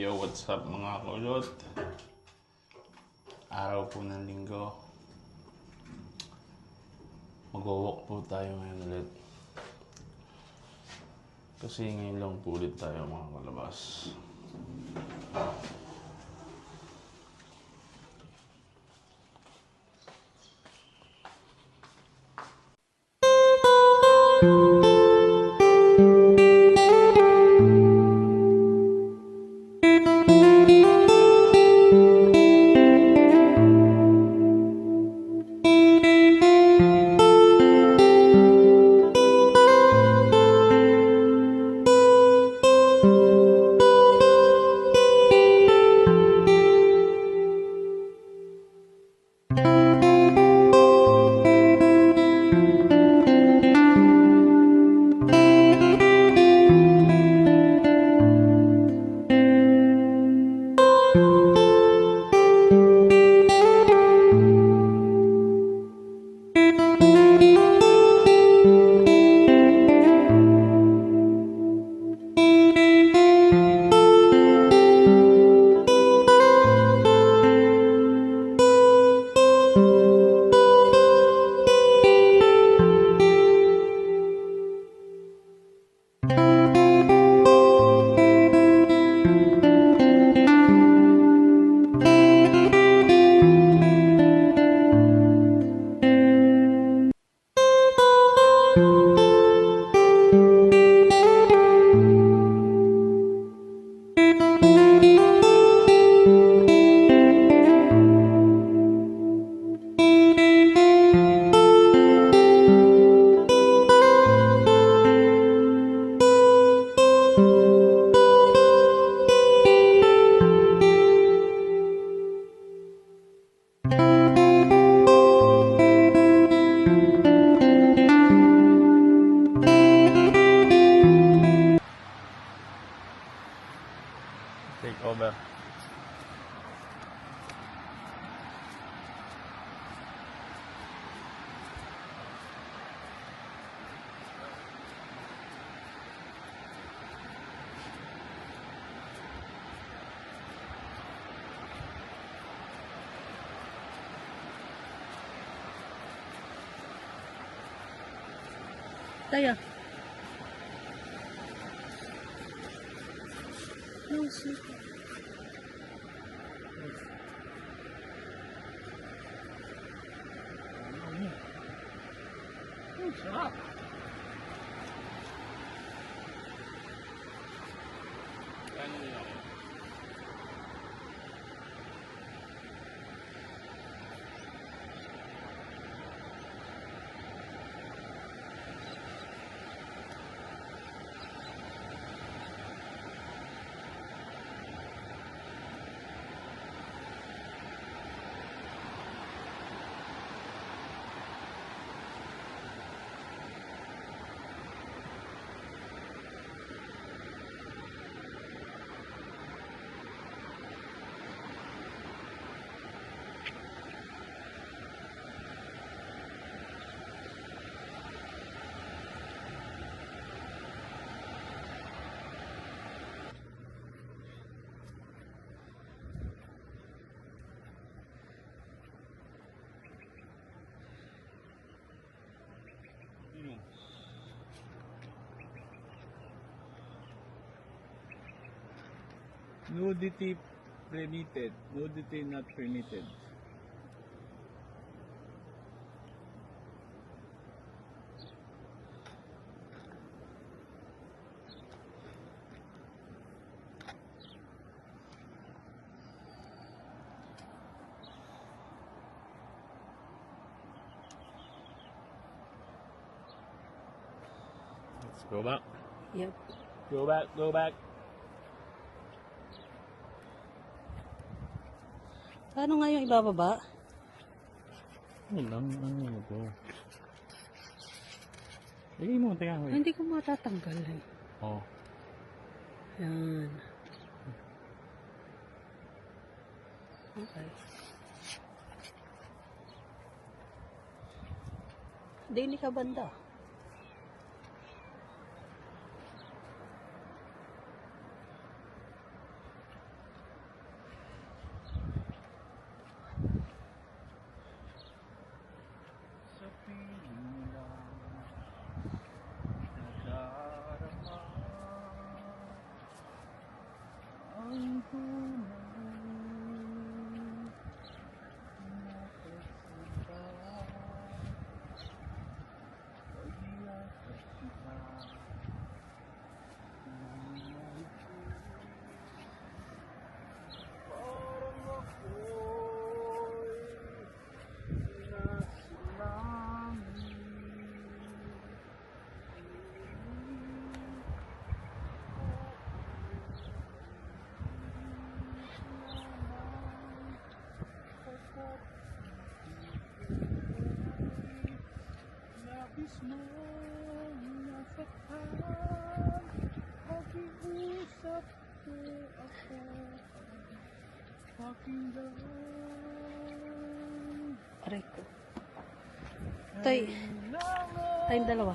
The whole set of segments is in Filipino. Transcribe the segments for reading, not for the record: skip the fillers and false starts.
Yo, what's up mga kulot? Araw po ng linggo. Mag-walk po tayo ngayon ulit. Kasi ngayon lang po ulit tayo mga kalabas. Take over. Tayo. No, sir. Sarap! Kaya nyo ako. Nudity permitted, nudity not permitted. Let's go back. Yep. Go back, go back. Paano nga yung ibababa? Ano to? Lagay mo, teka. Hindi ko matatanggal eh. Oh. Yan. Okay. Hindi ka banda. Aray ko. Tay. Tayong dalawa.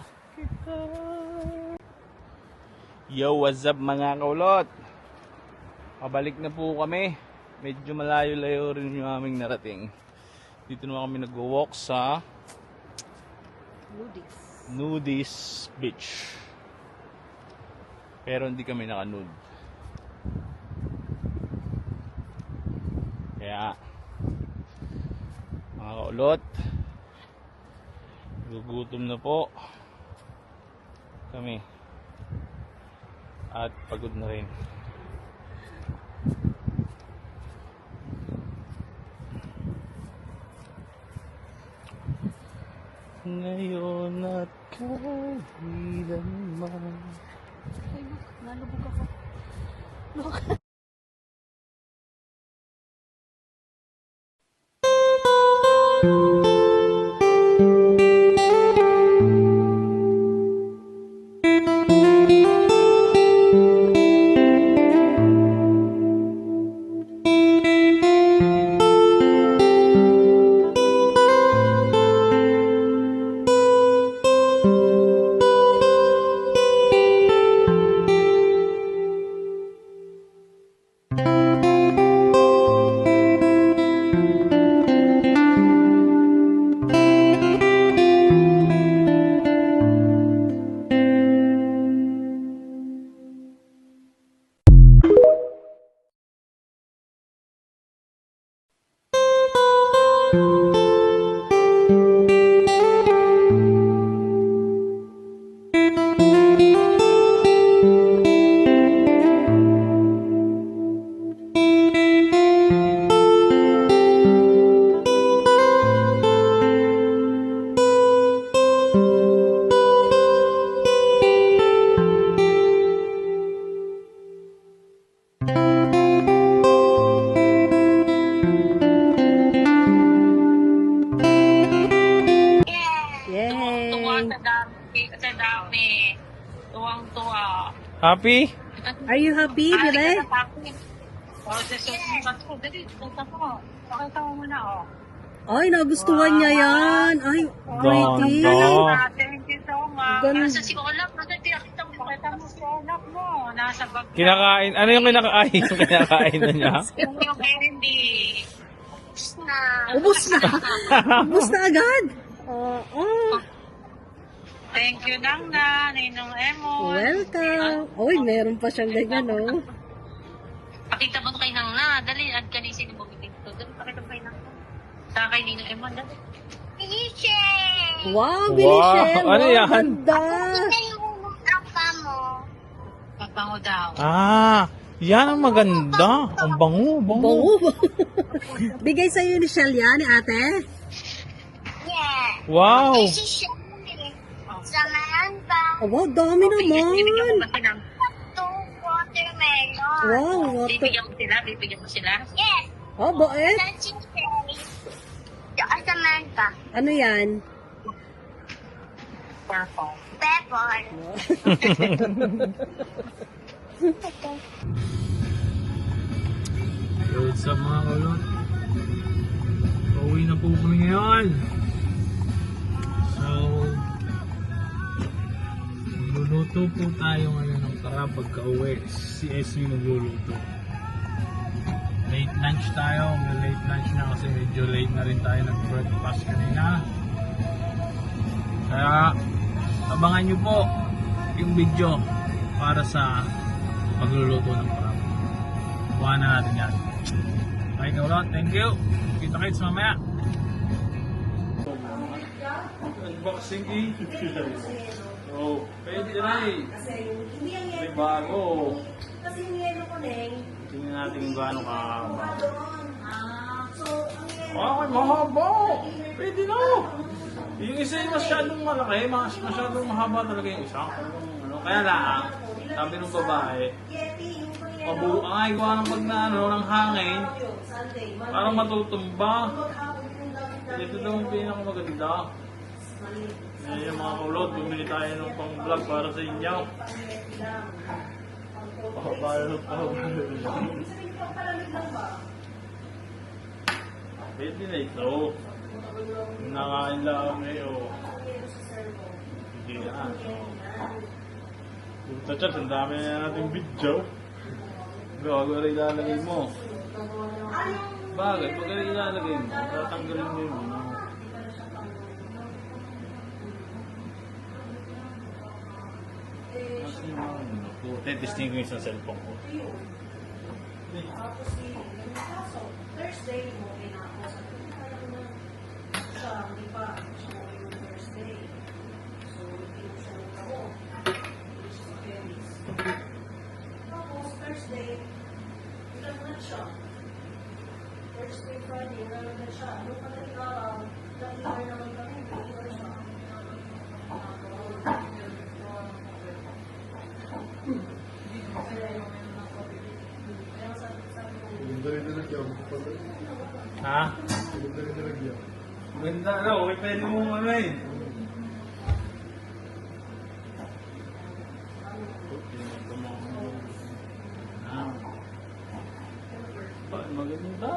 Yo, what's up mga kaulot? Pabalik na po kami. Medyo malayo-layo rin yung aming narating. Dito naman kami nag-walk sa Nudist Beach. Pero hindi kami naka-nude. Kaya mga kaulot, gugutom na po kami. At pagod na rin. Ngayon at kailanman. Ay, nalubog ako. Sa dami. Tuwang-tuwa. Happy? Are you happy, Bile? Oh, dali, punta ko. Pakita mo muna, oh. Ay, nagustuhan niya yan. Ay, pretty. Ganda. Thank you so much. Ganda. Nasa si Olaf, nakita mo, pakita mo si Olaf mo. Nasa bag. Kinakain. Ano yung kinakain? Yung kinakain na niya? Yung candy. Ubus na. Ubus na agad. Thank you, Nangna, Ninong Emon. Welcome. Uy, meron pa siyang ganyan, oh. Pakita mo kay Nangna. Dali, add ka ni sino bumibig to. Dali, pakita mo kay Nangna. Sa kay Ninong Emon, dali. Wow, Wow, Bilishen. ano Wow, yan? ganda. Papango daw. Ah, yan ang maganda. Ang bango, bango. Bango. Bigay sa'yo ni Shell yan, ni ate? Wow. Oh, wow, dami Bibigyan mo naman. ba sila? Wow, what the... Bibigyan mo sila? Bibigyan mo sila? Oh, boet. Ano yan? Purple. What's up mga kulot? Pauwi na po kami ngayon. So, magluluto po tayo ngayon ng tara pagka-uwi. Si SU magluluto. Late lunch tayo. Late lunch na kasi medyo late na rin tayo nag-breakfast kanina. Kaya, abangan nyo po yung video para sa pagluluto ng parang. Kuha na natin yan. Okay, kaulot. Thank you. Kita-kits mamaya. Unboxing eh. Oh, pwede na eh. May bago. Tingnan natin kung gaano kakaba. Okay, mahaba. Pwede na. Yung isa yung masyadong malaki, masyadong mahaba talaga yung isa. Kaya lang, sabi ng babae, ay gawa ng pag na, ng hangin, parang matutumba. Ito daw yung pinakamaganda. Yung mga kulot, bumili tayo ng pang-vlog para sa inyo. Pwede na ito. Nakain lang ngayon. Hindi na. Puta Charles, ang dami na natin video. Bago rin ilalagay mo. Bagay, pag rin ilalagay mo, tatanggalin mo yun. Kasi naman, testing ko yung isang cellphone ko. Thursday mo, pinakos. Siya, di ba? Siya yung Thursday. So, pinusunod ako. Which is Paris. Tapos, Thursday, ilan na siya? Thursday, Friday, ilan na siya? Ano pa na araw? Nag-iar naman kami, nag-iar siya. Ha? Ganda na, okay pwede mong ano eh. Maganda.